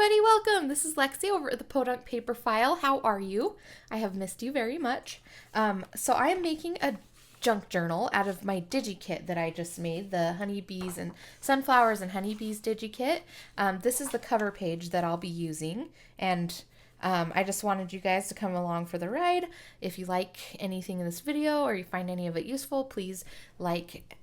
everybody, welcome. This is Lexi over at the Podunk Paper File. How are you? I have missed you very much. So I am making a junk journal out of my DIGI kit that I just made, the honeybees and sunflowers and honeybees DIGI kit. This is the cover page that I'll be using, and I just wanted you guys to come along for the ride. If you like anything in this video or you find any of it useful, please like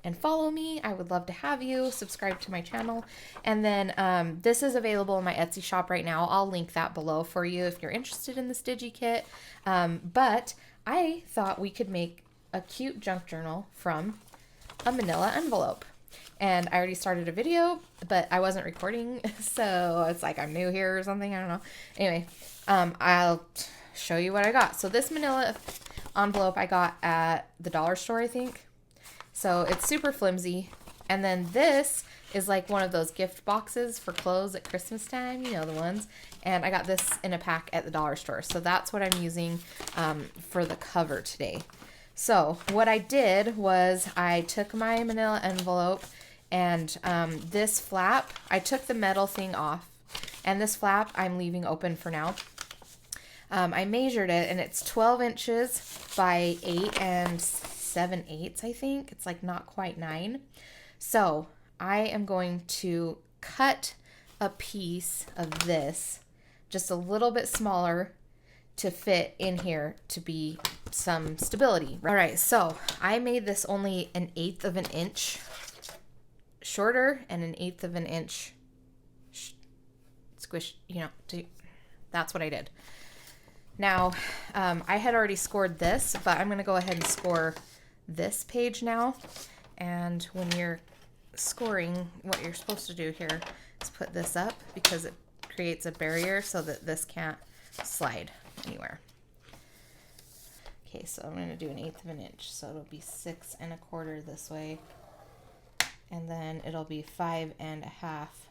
and follow me. I would love to have you. Subscribe to my channel. And then this is available in my Etsy shop right now. I'll link that below for you if you're interested in this DIGI kit. But I thought we could make a cute junk journal from a manila envelope. And I already started a video, but I wasn't recording, so it's like I'm new here or something. I don't know. Anyway, I'll show you what I got. So this manila envelope I got at the dollar store, I think. So it's super flimsy. And then this is like one of those gift boxes for clothes at Christmas time, you know, the ones. And I got this in a pack at the dollar store. So that's what I'm using for the cover today. So what I did was I took my manila envelope and this flap, I took the metal thing off, and this flap I'm leaving open for now. I measured it, and it's 12 inches by 8 7/8, I think. It's like not quite 9. So I am going to cut a piece of this just a little bit smaller to fit in here to be some stability. All right, so I made this only 1/8 of an inch shorter and 1/8 of an inch squish, you know, that's what I did. Now, I had already scored this, but I'm going to go ahead and score this page now. And when you're scoring, what you're supposed to do here is put this up because it creates a barrier so that this can't slide anywhere. Okay, so I'm going to do 1/8 of an inch, so it'll be 6 1/4 this way. And then it'll be 5 1/2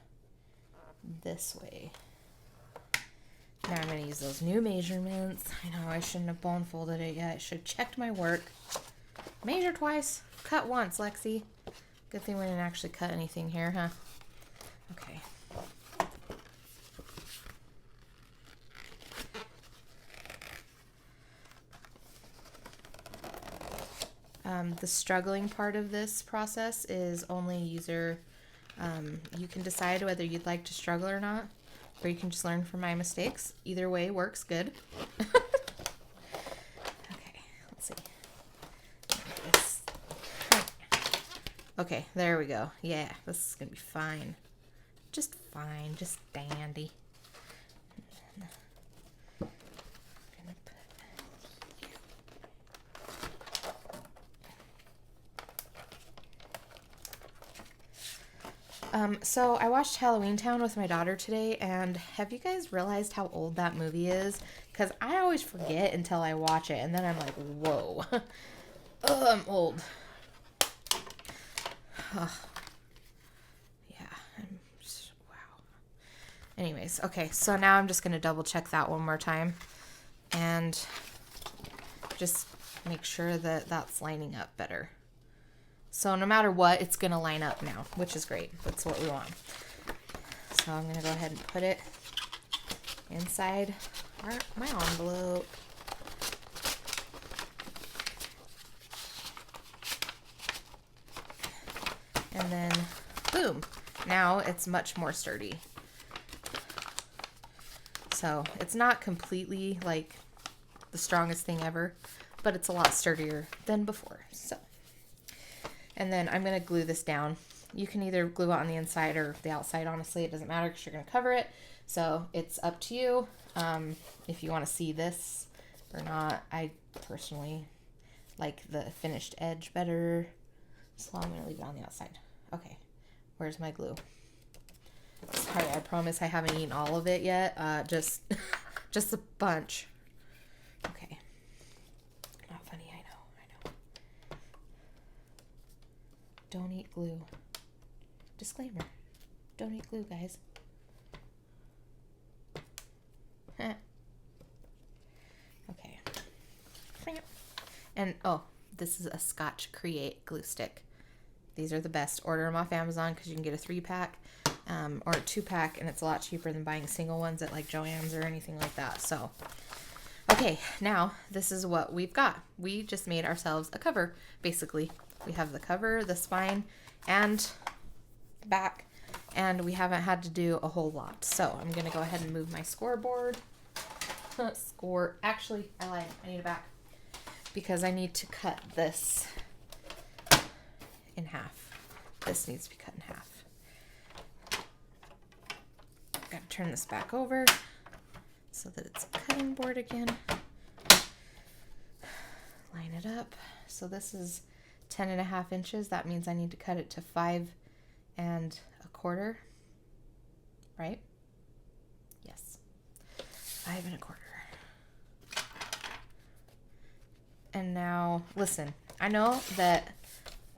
this way. Now I'm going to use those new measurements. I know I shouldn't have bone folded it yet. I should have checked my work. Measure twice, cut once, Lexi. Good thing we didn't actually cut anything here, huh? Okay. The struggling part of this process is only user, you can decide whether you'd like to struggle or not, or you can just learn from my mistakes. Either way works good. Okay, let's see. Okay, there we go. Yeah, this is gonna be fine. Just fine, just dandy. So I watched Halloween Town with my daughter today, and have you guys realized how old that movie is? Because I always forget until I watch it, and then I'm like, whoa. Oh, I'm old. Oh. Yeah, I'm just, wow. Anyways, okay, so now I'm just going to double check that one more time, and just make sure that that's lining up better. So no matter what, it's going to line up now, which is great. That's what we want. So I'm going to go ahead and put it inside my envelope. And then, boom. Now it's much more sturdy. So it's not completely like the strongest thing ever, but it's a lot sturdier than before. So. And then I'm going to glue this down. You can either glue it on the inside or the outside. Honestly, it doesn't matter because you're going to cover it. So it's up to you if you want to see this or not. I personally like the finished edge better. So I'm going to leave it on the outside. Okay, where's my glue? Sorry, I promise I haven't eaten all of it yet. Just a bunch. Okay. Not funny, I know. Don't eat glue. Disclaimer. Don't eat glue, guys. Okay. And, oh, this is a Scotch Create glue stick. These are the best. Order them off Amazon because you can get a 3-pack. or a 2-pack, and it's a lot cheaper than buying single ones at like Joann's or anything like that. So, okay, now this is what we've got. We just made ourselves a cover, basically. We have the cover, the spine, and the back, and we haven't had to do a whole lot. So I'm going to go ahead and move my scoreboard. Actually, I lied. I need a back because I need to cut this in half. This needs to be cut in half. Got to turn this back over so that it's a cutting board again. Line it up. So this is 10.5 inches. That means I need to cut it to 5 1/4. Right? Yes. 5 1/4. And now, listen, I know that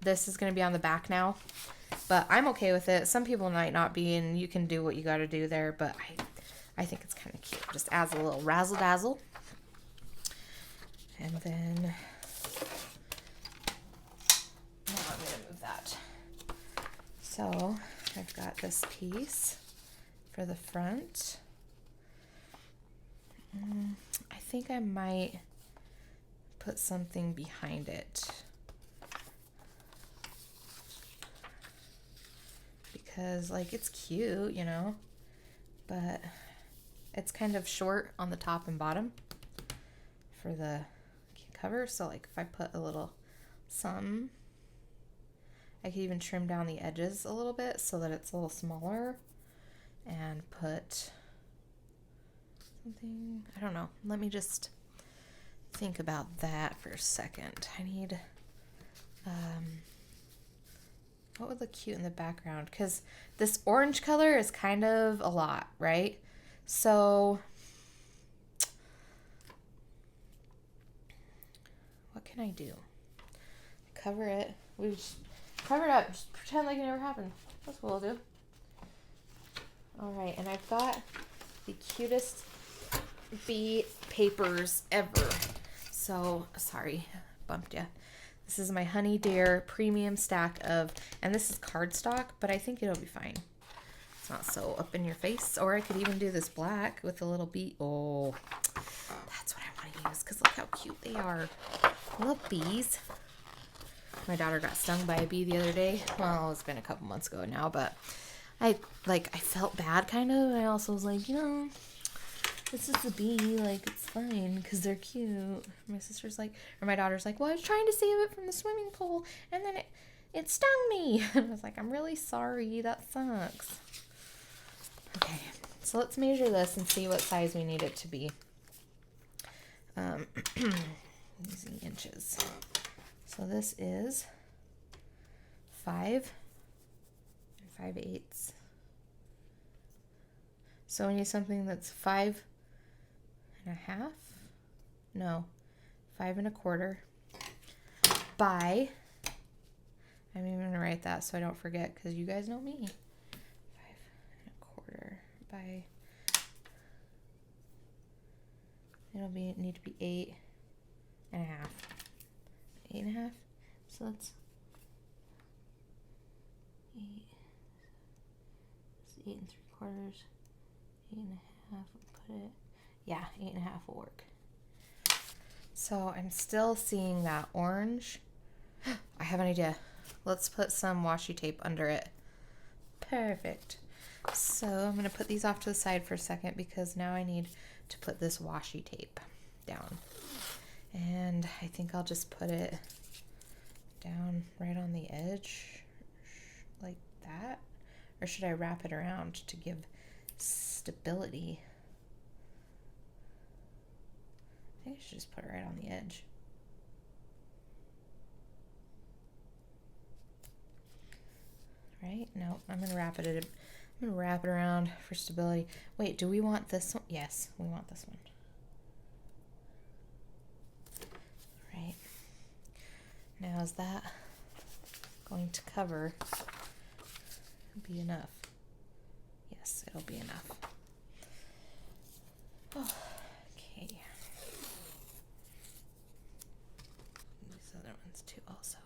this is going to be on the back now, but I'm okay with it. Some people might not be, and you can do what you got to do there, but I think it's kind of cute. Just adds a little razzle-dazzle. And then, now I'm going to move that. So, I've got this piece for the front. I think I might put something behind it, because like it's cute, you know, but it's kind of short on the top and bottom for the cover. So like if I put a little something, I could even trim down the edges a little bit so that it's a little smaller, and put something, I don't know, let me just think about that for a second. I need, what would look cute in the background? Because this orange color is kind of a lot, right? So, what can I do? Cover it. We just cover it up. Just pretend like it never happened. That's what we'll do. All right, and I've got the cutest bee papers ever. So, sorry, bumped ya. This is my Honey Dear premium stack of, and this is cardstock, but I think it'll be fine. It's not so up in your face. Or I could even do this black with a little bee. Oh, that's what I want to use, because look how cute they are. I love bees. My daughter got stung by a bee the other day. Well, it's been a couple months ago now, but I felt bad kind of. I also was like, you know, this is a bee, like, it's fine, because they're cute. My sister's like, or my daughter's like, well, I was trying to save it from the swimming pool, and then it stung me. And I was like, I'm really sorry, that sucks. Okay, so let's measure this and see what size we need it to be. Using inches. So this is 5 5/8. So we need something that's 5 1/2. No, 5 1/4 by, I'm even going to write that so I don't forget, because you guys know me. 5 1/4 by, need to be 8 1/2. 8 1/2. So that's 8. It's 8 3/4. 8 1/2. Put it. Yeah, 8 1/2 will work. So I'm still seeing that orange. I have an idea. Let's put some washi tape under it. Perfect. So I'm going to put these off to the side for a second, because now I need to put this washi tape down. And I think I'll just put it down right on the edge like that. Or should I wrap it around to give stability? I think I should just put it right on the edge. Right? No, I'm gonna wrap it. I'm gonna wrap it around for stability. Wait, do we want this one? Yes, we want this one. Right. Now, is that going to cover? Be enough? Yes, it'll be enough. Oh, okay. These other ones too, also.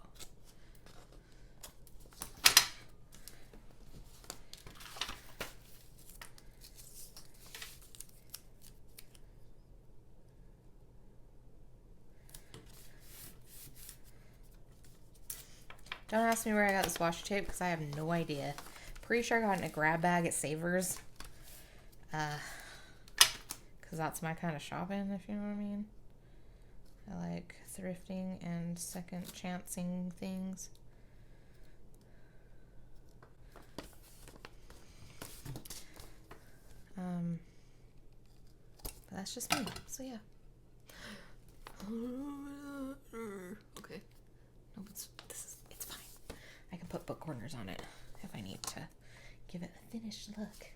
Don't ask me where I got this washi tape because I have no idea. Pretty sure I got it in a grab bag at Savers. Because that's my kind of shopping, if you know what I mean. I like thrifting and second chancing things. But that's just me, so yeah. Okay. No, it's fine. I can put book corners on it if I need to give it a finished look.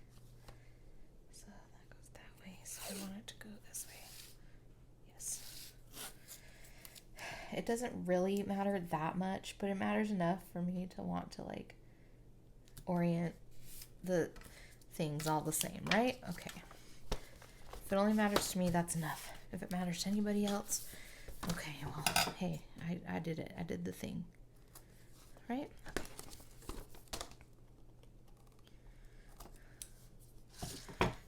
So that goes that way. So I want it to go this way. Yes. It doesn't really matter that much, but it matters enough for me to want to like orient the things all the same, right? Okay. If it only matters to me, that's enough. If it matters to anybody else, okay, well, hey, I did it. I did the thing. Right? Okay.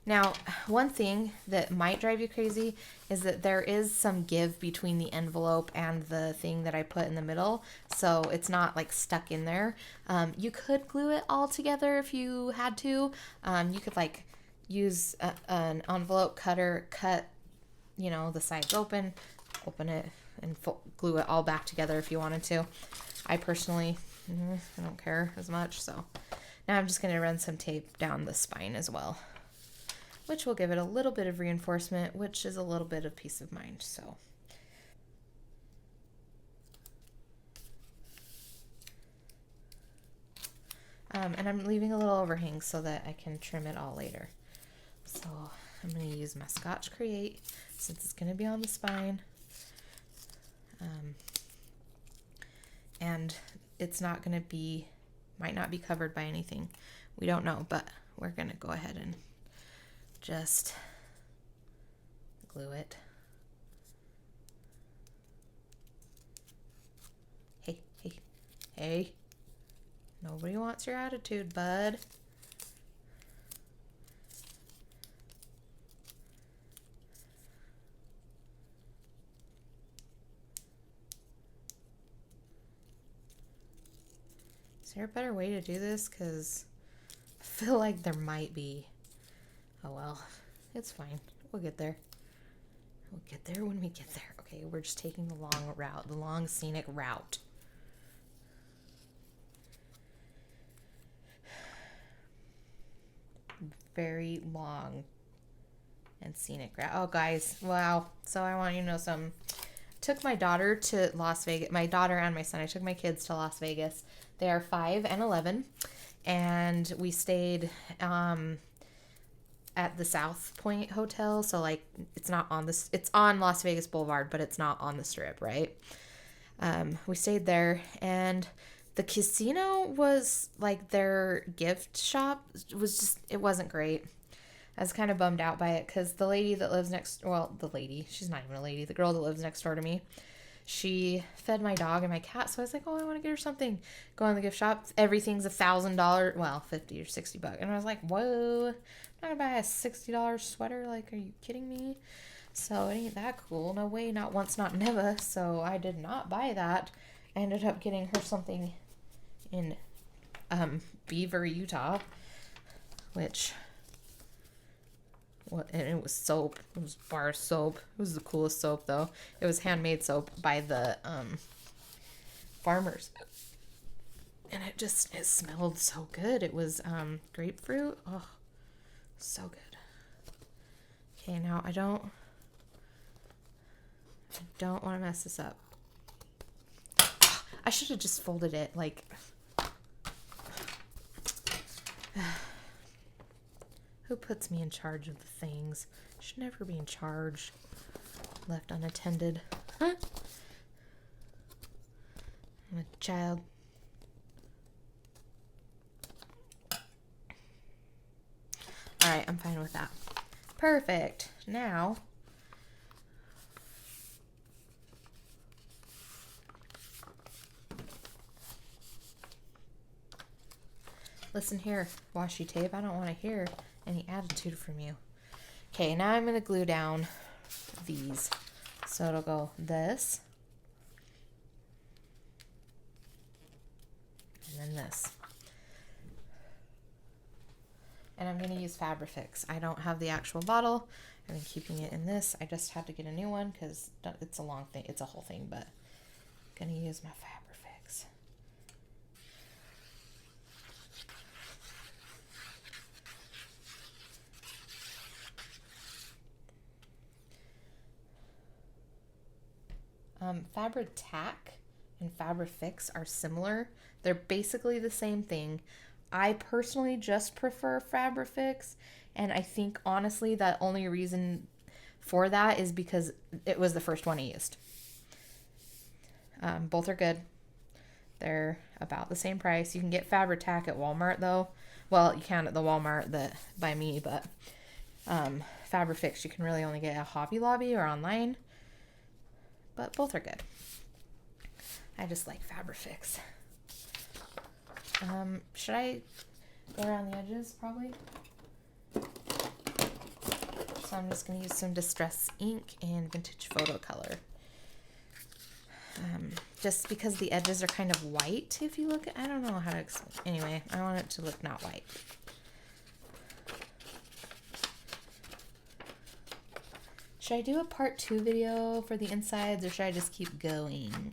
Now, one thing that might drive you crazy is that there is some give between the envelope and the thing that I put in the middle, so it's not like stuck in there. You could glue it all together if you had to. You could like use an envelope cutter, cut, you know, the sides open it, and glue it all back together if you wanted to. I personally, I don't care as much, so now I'm just going to run some tape down the spine as well, which will give it a little bit of reinforcement, which is a little bit of peace of mind, so. And I'm leaving a little overhang so that I can trim it all later. So I'm going to use my Scotch Create since it's going to be on the spine. And it's not going to be, might not be covered by anything. We don't know, but we're going to go ahead and just glue it. Hey, hey, hey. Nobody wants your attitude, bud. Is there a better way to do this? Because I feel like there might be. Oh well, it's fine. We'll get there. We'll get there when we get there. Okay, we're just taking the long route, the long scenic route. Very long and scenic route. Oh, guys, wow. So I want you to know something. Took my daughter to Las Vegas. My daughter and my son. I took my kids to Las Vegas. They are 5 and 11, and we stayed at the South Point Hotel. So like, it's not on this. It's on Las Vegas Boulevard, but it's not on the Strip, right? We stayed there, and the casino was like their gift shop. Was just, it wasn't great. I was kind of bummed out by it because the lady that lives next, well, the lady, she's not even a lady, the girl that lives next door to me, she fed my dog and my cat. So I was like, oh, I want to get her something. Go in the gift shop. Everything's $1,000. Well, 50 or 60 bucks. And I was like, whoa, I'm not going to buy a $60 sweater. Like, are you kidding me? So it ain't that cool. No way, not once, not never. So I did not buy that. I ended up getting her something in Beaver, Utah, which... and it was soap. It was bar soap. It was the coolest soap, though. It was handmade soap by the farmers. And it smelled so good. It was grapefruit. Oh, so good. Okay, now I don't want to mess this up. I should have just folded it, like... Who puts me in charge of the things? I should never be in charge. Left unattended. Huh? I'm a child. Alright, I'm fine with that. Perfect. Now... listen here, washi tape. I don't want to hear any attitude from you. Okay, now I'm going to glue down these. So it'll go this. then this. And I'm going to use Fabrifix. I don't have the actual bottle. I've been keeping it in this. I just had to get a new one because it's a long thing. It's a whole thing, but I'm going to use my Fabrifix. Fabri-Tac and Fabrifix are similar. They're basically the same thing. I personally just prefer Fabrifix, and I think honestly the only reason for that is because it was the first one I used. Both are good. They're about the same price. You can get Fabri-Tac at Walmart though. Well, you can at the Walmart that by me, but Fabrifix you can really only get at Hobby Lobby or online. But both are good. I just like Fabrifix. Should I go around the edges? Probably. So I'm just going to use some Distress ink and Vintage Photo Color. Just because the edges are kind of white, if you look at, I don't know how to explain. Anyway, I want it to look not white. Should I do a part 2 video for the insides, or should I just keep going?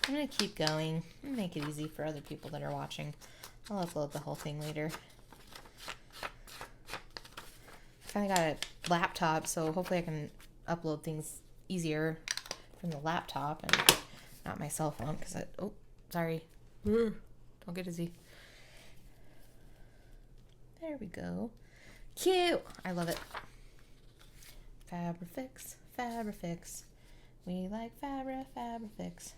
I'm going to keep going and make it easy for other people that are watching. I'll upload the whole thing later. I kind of got a laptop, so hopefully I can upload things easier from the laptop and not my cell phone, because oh, sorry. Don't get dizzy. There we go. Cute! I love it. Fabrifix, Fabrifix. We like Fabrifix.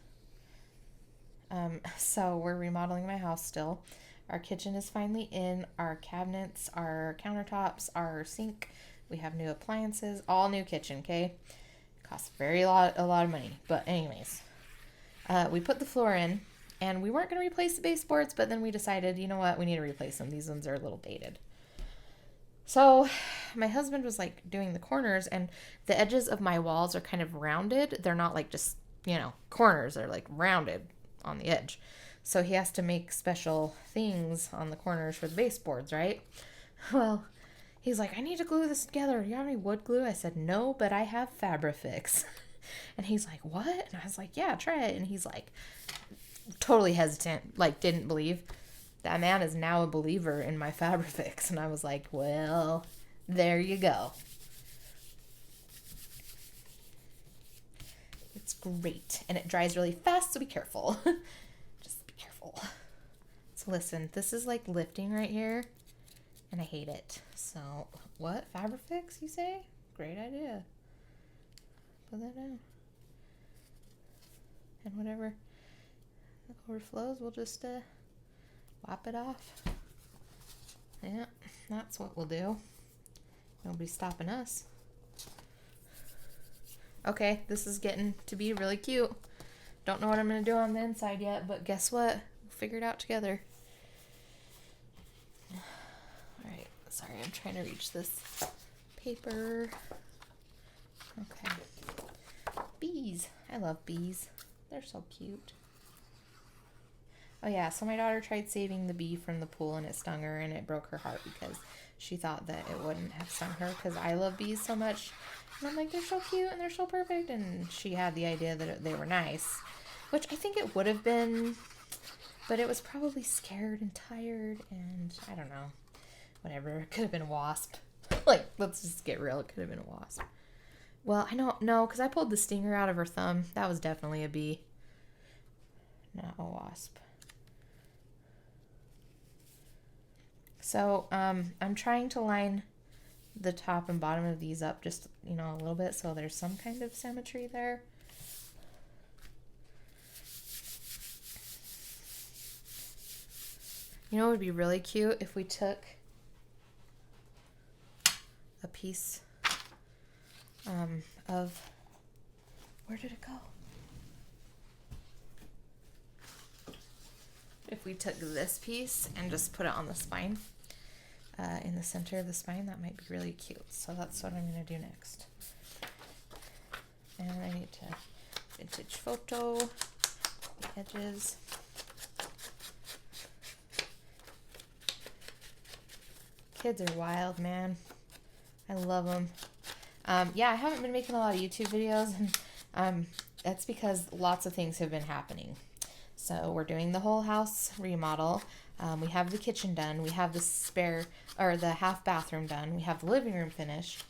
So we're remodeling my house still. Our kitchen is finally in. Our cabinets, our countertops, our sink. We have new appliances, all new kitchen, okay? Costs a lot of money. But anyways, we put the floor in, and we weren't going to replace the baseboards, but then we decided, you know what, we need to replace them. These ones are a little dated. So my husband was like doing the corners, and the edges of my walls are kind of rounded. They're not like just, you know, corners. They're like rounded on the edge. So he has to make special things on the corners for the baseboards, right? Well, he's like, I need to glue this together. Do you have any wood glue? I said, no, but I have Fabrifix. And he's like, what? And I was like, yeah, try it. And he's like, totally hesitant, like didn't believe. That man is now a believer in my Fabrifix. And I was like, well, there you go. It's great. And it dries really fast, so be careful. Just be careful. So listen, this is like lifting right here, and I hate it. So, what? Fabrifix, you say? Great idea. Put that down. And whatever overflows, we'll just wipe it off. Yeah, that's what we'll do. Nobody's stopping us. Okay, this is getting to be really cute. Don't know what I'm going to do on the inside yet, but guess what? We'll figure it out together. Alright, sorry, I'm trying to reach this paper. Okay. Bees. I love bees. They're so cute. Oh yeah, so my daughter tried saving the bee from the pool, and it stung her, and it broke her heart because she thought that it wouldn't have stung her because I love bees so much. And I'm like, they're so cute and they're so perfect. And she had the idea that they were nice, which I think it would have been, but it was probably scared and tired, and I don't know. Whatever. It could have been a wasp. Like, let's just get real. It could have been a wasp. Well, I don't know, because I pulled the stinger out of her thumb. That was definitely a bee. Not a wasp. So, I'm trying to line the top and bottom of these up just, you know, a little bit so there's some kind of symmetry there. You know, it would be really cute if we took a piece of, where did it go? If we took this piece and just put it on the spine, in the center of the spine, that might be really cute. So that's what I'm going to do next. And I need to vintage photo the edges. Kids are wild, man. I love them. Yeah, I haven't been making a lot of YouTube videos, and that's because lots of things have been happening. So we're doing the whole house remodel. We have the kitchen done. We have the half bathroom done. We have the living room finished.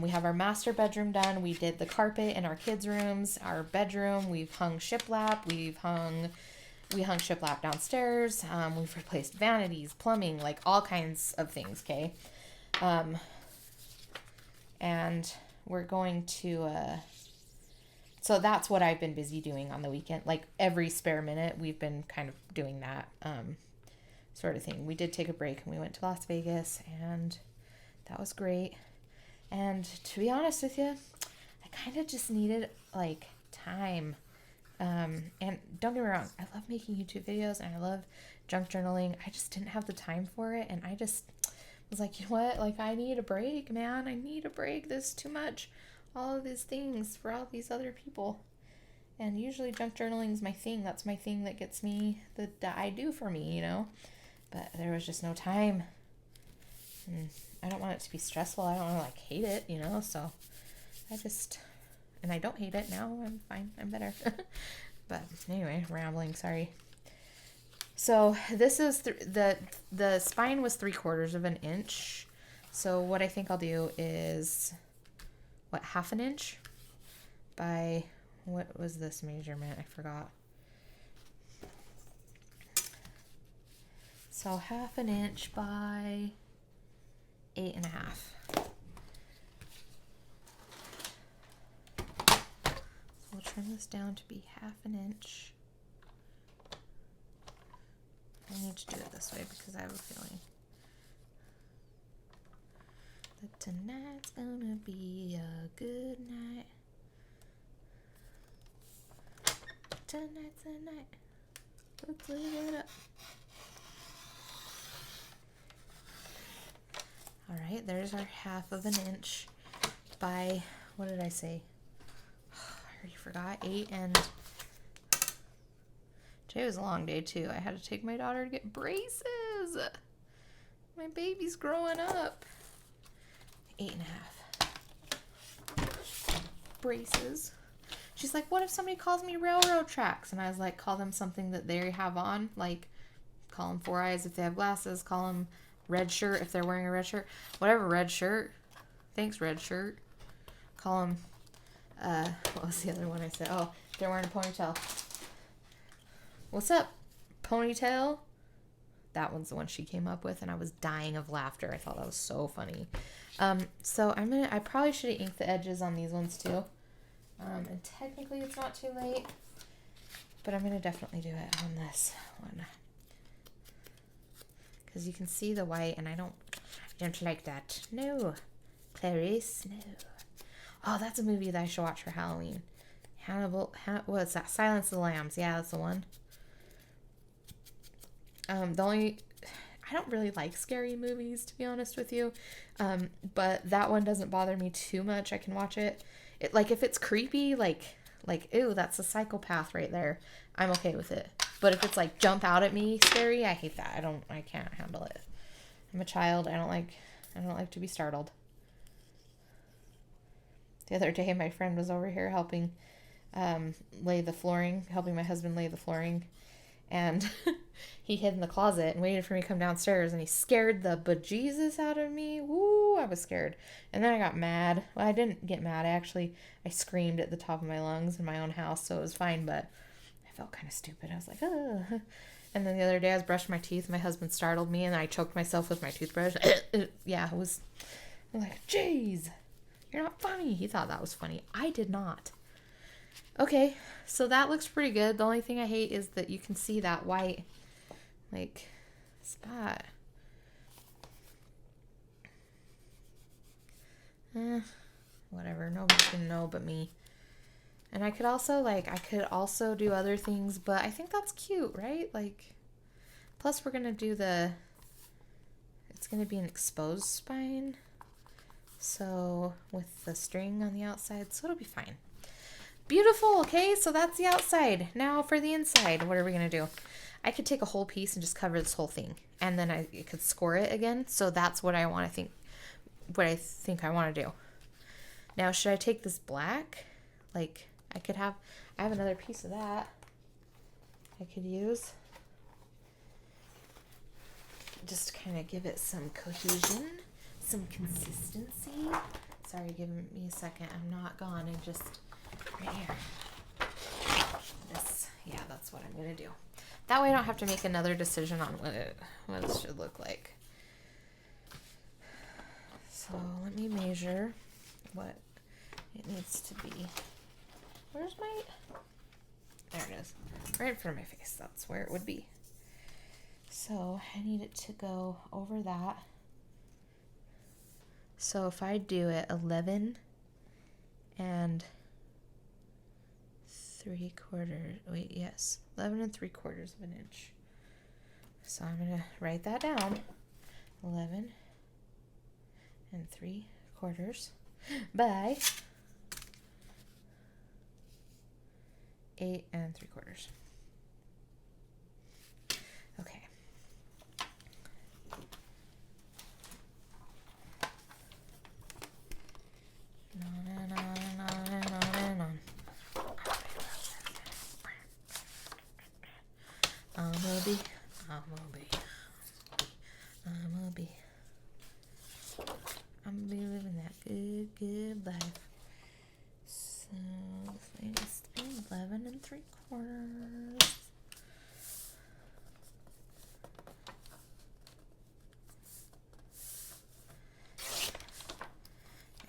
We have our master bedroom done. We did the carpet in our kids' rooms, our bedroom. We've hung shiplap. We hung shiplap downstairs. We've replaced vanities, plumbing, like all kinds of things, okay? And we're going to, so that's what I've been busy doing on the weekend. Like every spare minute, we've been kind of doing that sort of thing. We did take a break and we went to Las Vegas, and that was great. And to be honest with you, I kind of just needed like time. And don't get me wrong, I love making YouTube videos and I love junk journaling. I just didn't have the time for it. And I just was like, you know what? Like, I need a break, man. I need a break. This is too much. All of these things for all these other people. And usually junk journaling is my thing. That's my thing that gets me, that I do for me, you know? But there was just no time. And I don't want it to be stressful. I don't want to, like, hate it, you know? So and I don't hate it now. I'm fine. I'm better. But anyway, rambling. Sorry. So this is the spine was 3/4 of an inch. So what I think I'll do is, half an inch by, what was this measurement? I forgot. So half an inch by 8.5. We'll trim this down to be half an inch. I need to do it this way because I have a feeling that tonight's gonna be a good night. Tonight's the night. Let's live it up. Alright, there's our half of an inch by, what did I say? I already forgot. 8 and... Today was a long day too. I had to take my daughter to get braces. My baby's growing up. 8.5. Braces. She's like, what if somebody calls me railroad tracks? And I was like, call them something that they have on. Like, call them 4 eyes if they have glasses. Call them red shirt if they're wearing a red shirt. Whatever, red shirt. Thanks, red shirt. Call them, what was the other one I said? Oh, if they're wearing a ponytail. What's up, ponytail? That one's the one she came up with, and I was dying of laughter. I thought that was so funny. So I probably should have inked the edges on these ones too. And technically it's not too late, but I'm gonna definitely do it on this one. Because you can see the white, and I don't like that. No, Clarice, no. Oh, that's a movie that I should watch for Halloween. What's that? Silence of the Lambs. Yeah, that's the one. I don't really like scary movies, to be honest with you. But that one doesn't bother me too much. I can watch it. Like, if it's creepy, like, ew, that's a psychopath right there, I'm okay with it. But if it's like jump out at me scary, I hate that. I can't handle it. I'm a child. I don't like to be startled. The other day, my friend was over here helping lay the flooring, helping my husband lay the flooring. And he hid in the closet and waited for me to come downstairs, and he scared the bejesus out of me. Woo, I was scared. And then I got mad. Well, I didn't get mad. I screamed at the top of my lungs in my own house, so it was fine, but I felt kind of stupid. I was like, oh. And then the other day I was brushing my teeth. My husband startled me, and I choked myself with my toothbrush. Yeah, I was like, jeez, you're not funny. He thought that was funny. I did not. Okay, so that looks pretty good. The only thing I hate is that you can see that white, like, spot. Whatever. Nobody's gonna know but me. And I could also do other things, but I think that's cute, right? Like, plus we're gonna do it's gonna be an exposed spine. So, with the string on the outside, so it'll be fine. Beautiful. Okay, so that's the outside. Now for the inside, what are we gonna do? I could take a whole piece and just cover this whole thing, and then I could score it again. So that's what I think I want to do. Now, should I take this black? Like, I have another piece of that I could use. Just kind of give it some cohesion, some consistency. Sorry, give me a second. I'm not gone. I just, right here. Yeah, that's what I'm going to do. That way I don't have to make another decision on what it should look like. So let me measure what it needs to be. Where's my... There it is. Right in front of my face. That's where it would be. So I need it to go over that. So if I do it 11 and 3/4, wait, yes, 11 3/4 of an inch. So I'm going to write that down. 11 3/4 by 8 3/4. Okay. I'm gonna be living that good life. So this thing needs to be 11 3/4.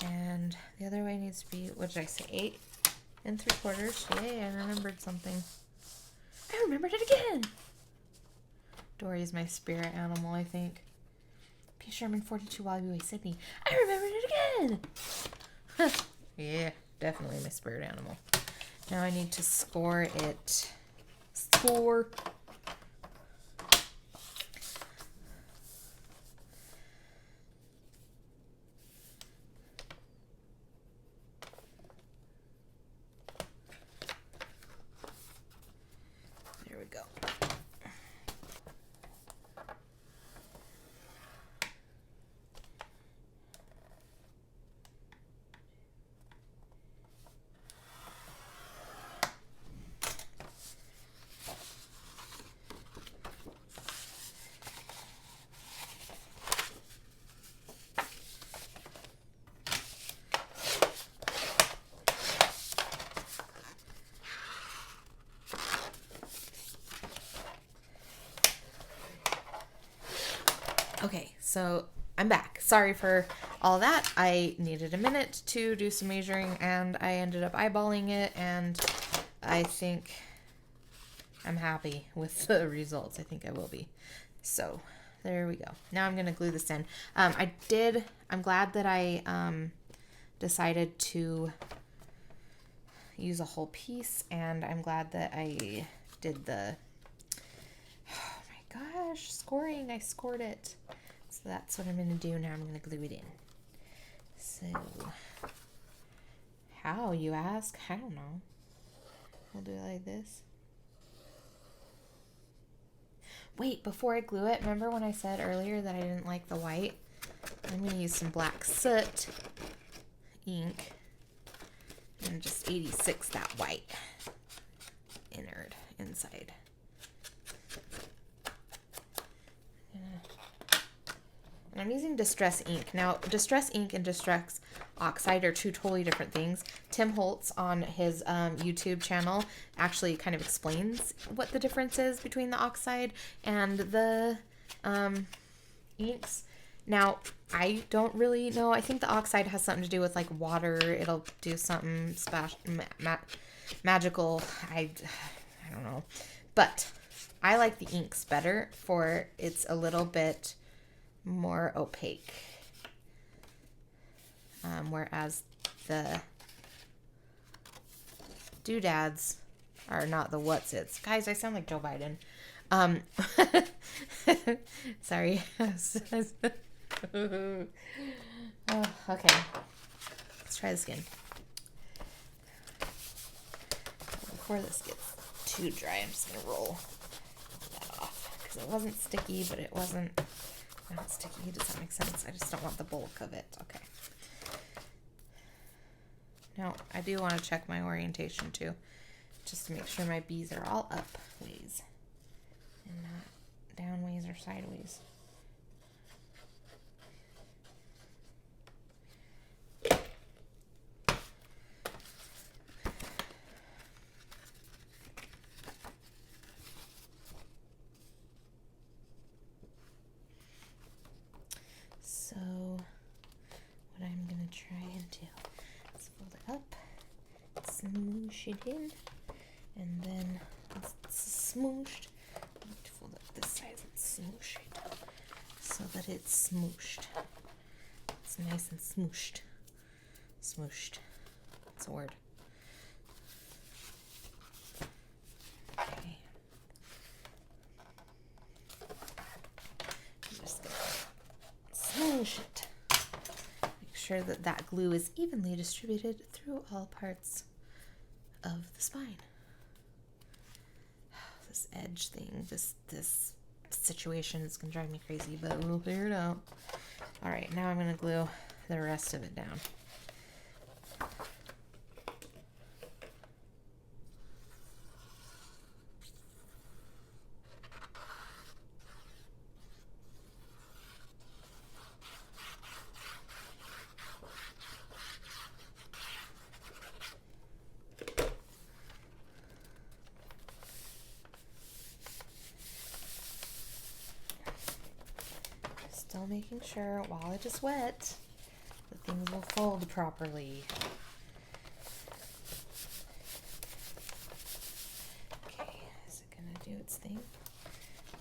And the other way needs to be, what did I say, 8 3/4. Yay, I remembered something. I remembered it again. Dory's my spirit animal, I think. P. Sherman 42 Wallaby Way, Sydney. I remembered it again. Yeah, definitely my spirit animal. Now I need to score it. Score. There we go. Okay, so I'm back. Sorry for all that. I needed a minute to do some measuring, and I ended up eyeballing it, and I think I'm happy with the results. I think I will be. So there we go. Now I'm going to glue this in. I'm glad that I decided to use a whole piece, and I'm glad that I did the... Gosh, scoring. I scored it. So that's what I'm going to do. Now I'm going to glue it in. So, how, you ask? I don't know. We'll do it like this. Wait, before I glue it, remember when I said earlier that I didn't like the white? I'm going to use some black soot ink and just 86 that white innard inside. And I'm using Distress ink. Now, Distress ink and Distress oxide are two totally different things. Tim Holtz on his YouTube channel actually kind of explains what the difference is between the oxide and the inks. Now, I don't really know. I think the oxide has something to do with like water. It'll do something special, magical. I don't know. But I like the inks better for it's a little bit more opaque, whereas the doodads are not the what's-its. Guys, I sound like Joe Biden. Sorry. Oh, okay, let's try this again. Before this gets too dry, I'm just gonna roll that because it wasn't sticky, but it wasn't not sticky. Does that make sense? I just don't want the bulk of it. Okay. Now, I do want to check my orientation too, just to make sure my bees are all up ways and not down ways or sideways. So, what I'm going to try and do is fold it up, smoosh it in, and then once it's smooshed, I need to fold up this side and smoosh it so that it's smooshed. It's nice and smooshed. Smooshed. That's a word. Okay. I'm just going to smoosh it. Make sure that that glue is evenly distributed through all parts of the spine. This edge thing, this situation is gonna drive me crazy, but we'll figure it out. All right, now I'm gonna glue the rest of it down. Still making sure while it is wet that things will fold properly. Okay, is it gonna do its thing?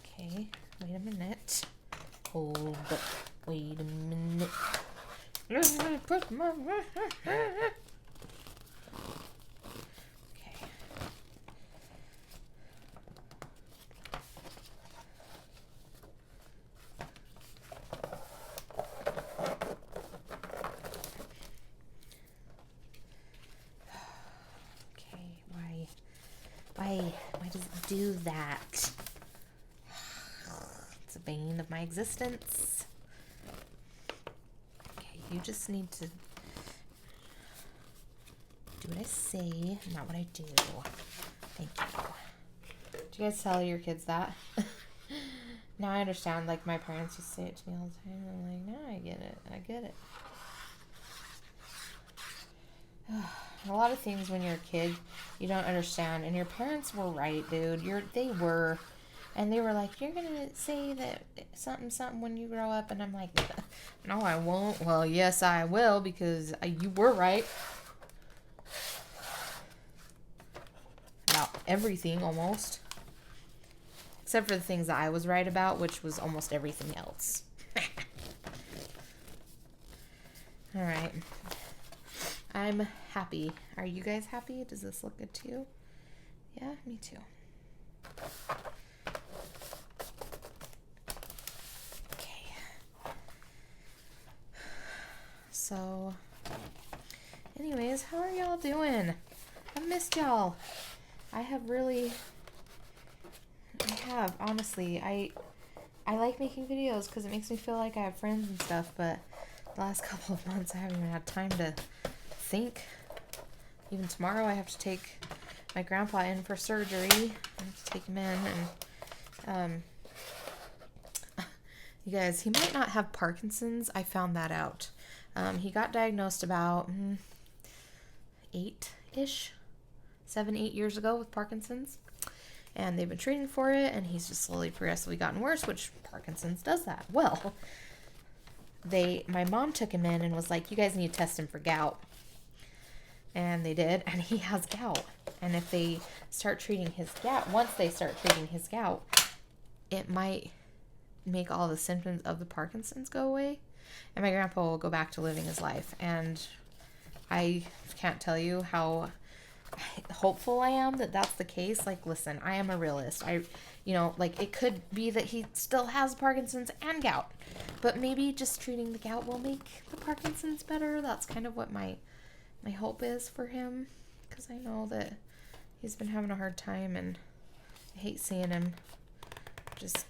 Okay, wait a minute. Hold up. Wait a minute. Let me put my okay. Why does it do that? It's a bane of my existence. Okay, you just need to do what I say, not what I do. Thank you. Do you guys tell your kids that? Now I understand, like my parents used to say it to me all the time. I'm like, now I get it. I get it. A lot of things when you're a kid you don't understand, and your parents were right, dude. They were, and they were like, you're gonna say that something when you grow up, and I'm like, no I won't. Well, yes I will, because you were right about everything almost, except for the things that I was right about, which was almost everything else. All right, I'm happy. Are you guys happy? Does this look good to you? Yeah, me too. Okay. So, anyways, how are y'all doing? I've missed y'all. I have, honestly. I like making videos because it makes me feel like I have friends and stuff, but the last couple of months I haven't even had time to think. Even tomorrow I have to take my grandpa in for surgery. I have to take him in, and you guys, he might not have Parkinson's. I found that out. He got diagnosed about 7, 8 years ago with Parkinson's, and they've been treating for it, and he's just slowly progressively gotten worse, which Parkinson's does that. Well, my mom took him in and was like, you guys need to test him for gout. And they did, and he has gout. And if they start treating his gout, once they start treating his gout, it might make all the symptoms of the Parkinson's go away, and my grandpa will go back to living his life. And I can't tell you how hopeful I am that that's the case. Like, listen, I am a realist. Like, it could be that he still has Parkinson's and gout, but maybe just treating the gout will make the Parkinson's better. That's kind of what my hope is for him, because I know that he's been having a hard time, and I hate seeing him just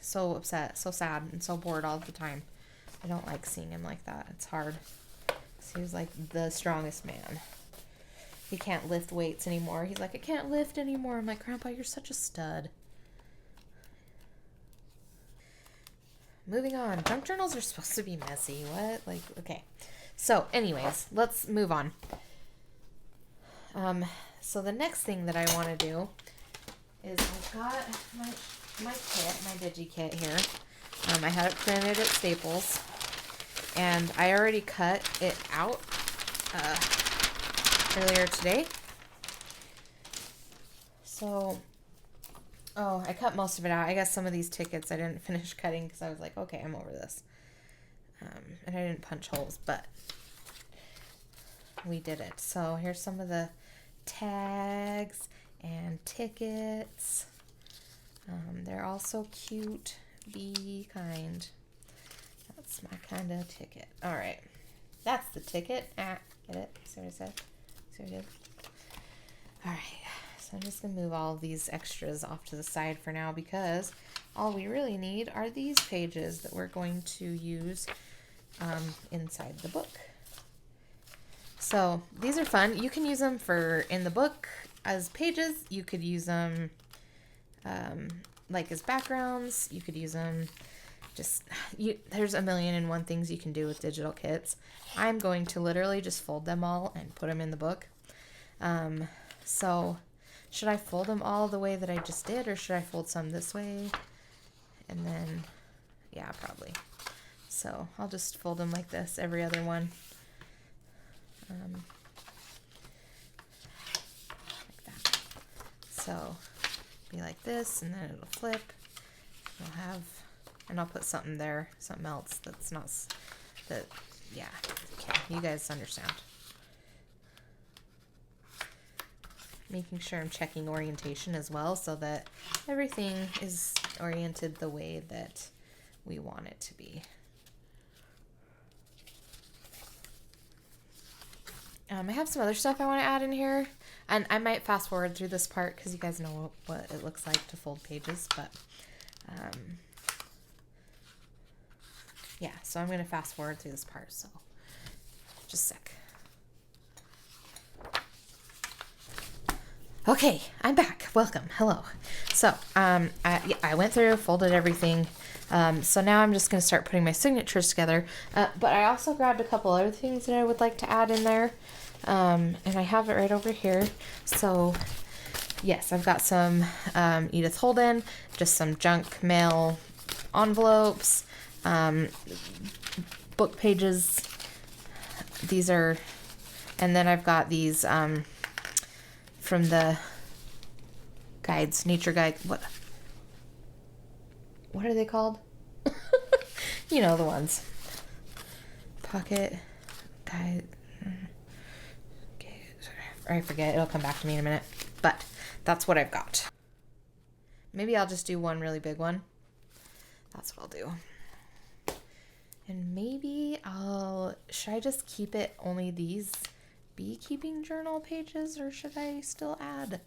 so upset, so sad, and so bored all the time. I don't like seeing him like that. It's hard. He was like the strongest man. He can't lift weights anymore. He's like, I can't lift anymore. I'm like, Grandpa, you're such a stud. Moving on. Junk journals are supposed to be messy. What? Like, okay. So, anyways, let's move on. So the next thing that I want to do is I've got my kit, my DIGI kit here. I had it printed at Staples, and I already cut it out earlier today. So, I cut most of it out. I guess some of these tickets I didn't finish cutting because I was like, okay, I'm over this. And I didn't punch holes, but we did it. So here's some of the tags and tickets. They're all so cute. Be kind. That's my kind of ticket. All right. That's the ticket. Get it? See what I said? See what I did? All right. So I'm just going to move all of these extras off to the side for now because all we really need are these pages that we're going to use inside the book. So these are fun. You can use them for in the book as pages. You could use them like as backgrounds. You could use them there's 1,000,001 things you can do with digital kits. I'm going to literally just fold them all and put them in the book. So should I fold them all the way that I just did, or should I fold some this way? And then, yeah, probably. So I'll just fold them like this, every other one. Like that. So be like this, and then it'll flip. We'll have, and I'll put something there, something else that's not, that, yeah, okay, you guys understand. Making sure I'm checking orientation as well so that everything is oriented the way that we want it to be. I have some other stuff I want to add in here, and I might fast forward through this part because you guys know what it looks like to fold pages, but yeah, so I'm going to fast forward through this part, so just a sec. Okay, I'm back. Welcome. Hello. So, I went through, folded everything. So now I'm just going to start putting my signatures together. But I also grabbed a couple other things that I would like to add in there. And I have it right over here. So, yes, I've got some Edith Holden, just some junk mail envelopes, book pages. These are, and then I've got these from the guides, nature guide. What are they called? You know, the ones. Pocket guide. Okay, I forget. It'll come back to me in a minute. But that's what I've got. Maybe I'll just do one really big one. That's what I'll do. And maybe should I just keep it only these beekeeping journal pages, or should I still add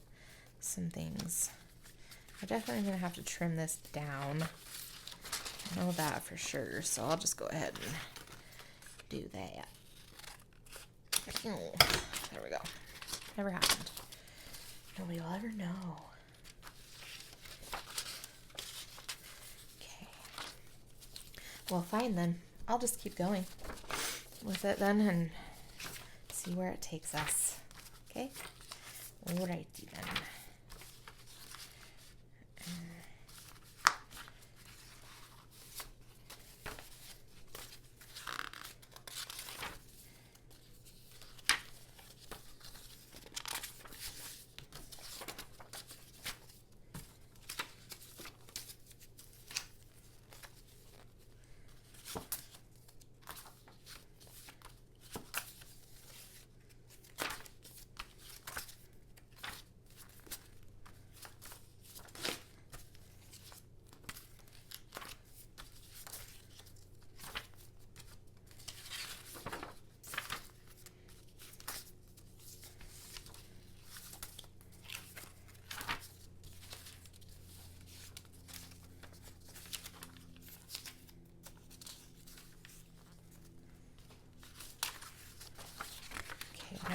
some things? I'm definitely going to have to trim this down. I know that for sure, so I'll just go ahead and do that. There we go. Never happened. Nobody will ever know. Okay. Well, fine then. I'll just keep going with it then and see where it takes us. Okay? Alrighty then.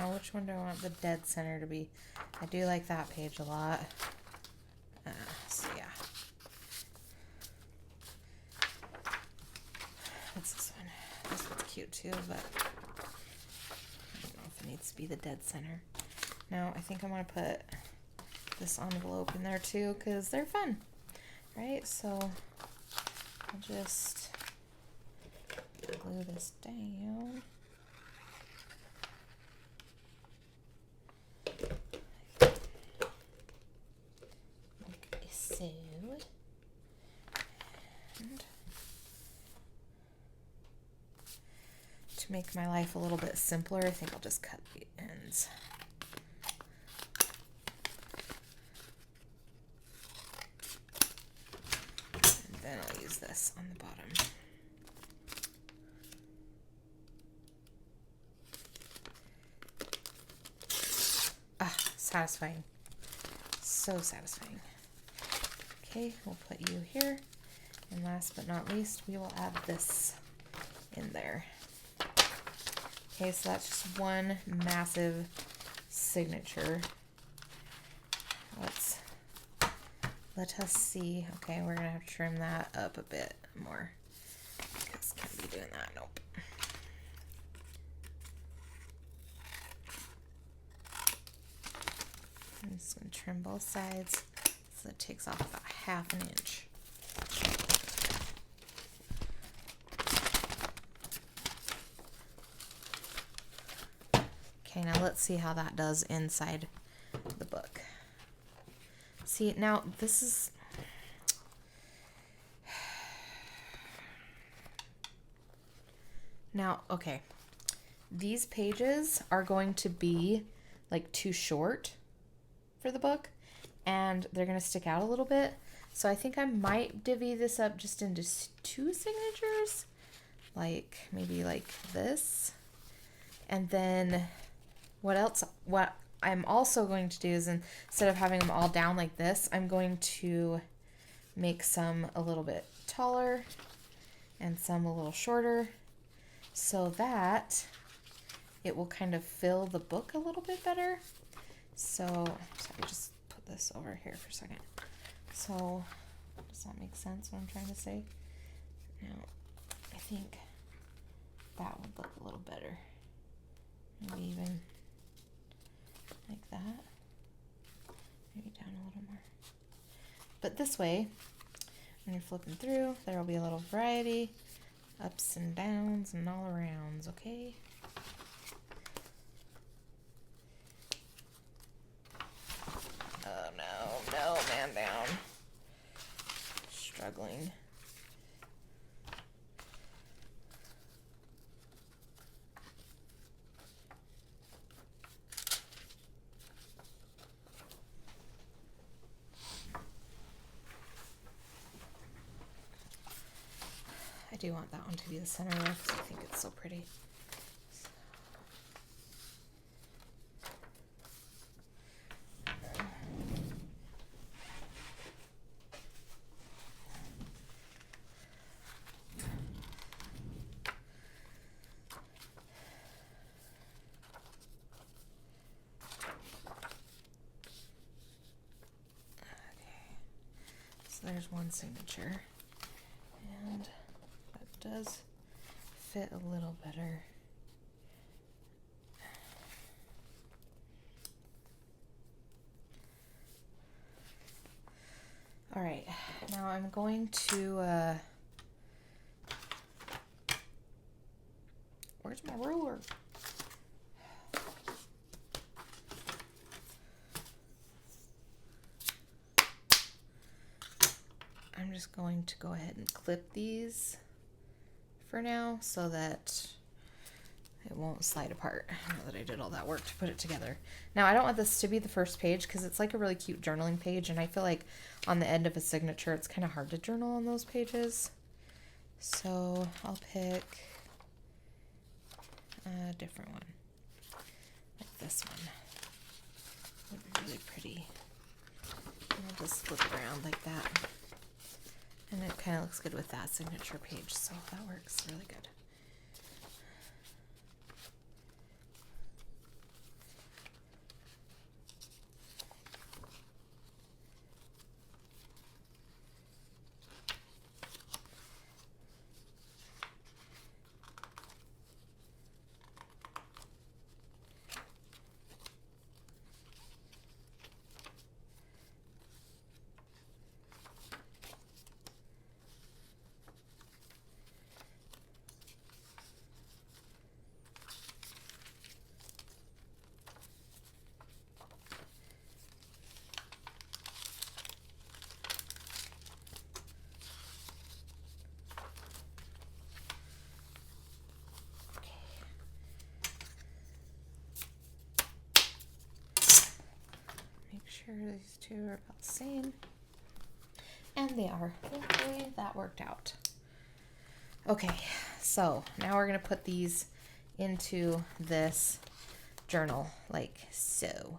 Now, which one do I want the dead center to be? I do like that page a lot. So yeah. What's this one? This one's cute too, but I don't know if it needs to be the dead center. Now, I think I'm going to put this envelope in there too, because they're fun, right? So I'll just glue this down. Okay, so, and to make my life a little bit simpler, I think I'll just cut the ends. And then I'll use this on the bottom. Ah, satisfying. So satisfying. Okay, we'll put you here. And last but not least, we will add this in there. Okay, so that's just one massive signature. Let us see. Okay, we're gonna have to trim that up a bit more because can't be doing that. Nope. I'm just gonna trim both sides so it takes off about 1/2 inch. Okay, now let's see how that does inside the book. See, now this is... Now, okay. These pages are going to be like too short for the book, and they're going to stick out a little bit. So I think I might divvy this up just into 2 signatures. Like, maybe like this. And then... what I'm also going to do is instead of having them all down like this, I'm going to make some a little bit taller and some a little shorter so that it will kind of fill the book a little bit better. So, sorry, just put this over here for a second. So, does that make sense what I'm trying to say? Now, I think that would look a little better. Maybe even like that. Maybe down a little more. But this way, when you're flipping through, there will be a little variety, ups and downs and all arounds, okay? Oh no, man down. Struggling. I do want that one to be the center there because I think it's so pretty. So there's one signature, and that does fit a little better. All right, now I'm going to, where's my ruler? I'm just going to go ahead and clip these for now so that it won't slide apart now that I did all that work to put it together. Now, I don't want this to be the first page because it's like a really cute journaling page, and I feel like on the end of a signature, it's kind of hard to journal on those pages. So I'll pick a different one, like this one. Would be really pretty. And I'll just flip it around like that. And it kind of looks good with that signature page, so that works really good. sure these two are about the same. And they are. Thankfully, that worked out. Okay, so now we're going to put these into this journal like so.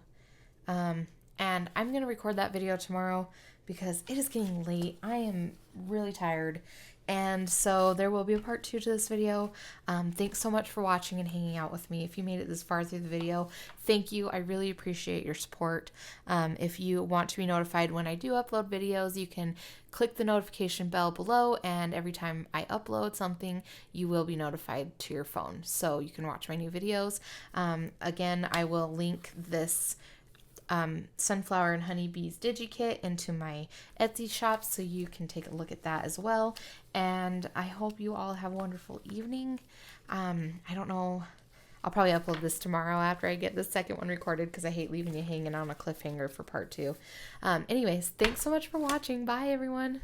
And I'm going to record that video tomorrow because it is getting late. I am really tired. And so there will be a part 2 to this video. Thanks so much for watching and hanging out with me. If you made it this far through the video, thank you. I really appreciate your support. If you want to be notified when I do upload videos, you can click the notification bell below, and every time I upload something, you will be notified to your phone so you can watch my new videos. Again, I will link this sunflower and honeybees digi kit into my Etsy shop so you can take a look at that as well. And I hope you all have a wonderful evening. I don't know, I'll probably upload this tomorrow after I get the second one recorded because I hate leaving you hanging on a cliffhanger for part 2. Anyways, thanks so much for watching. Bye everyone.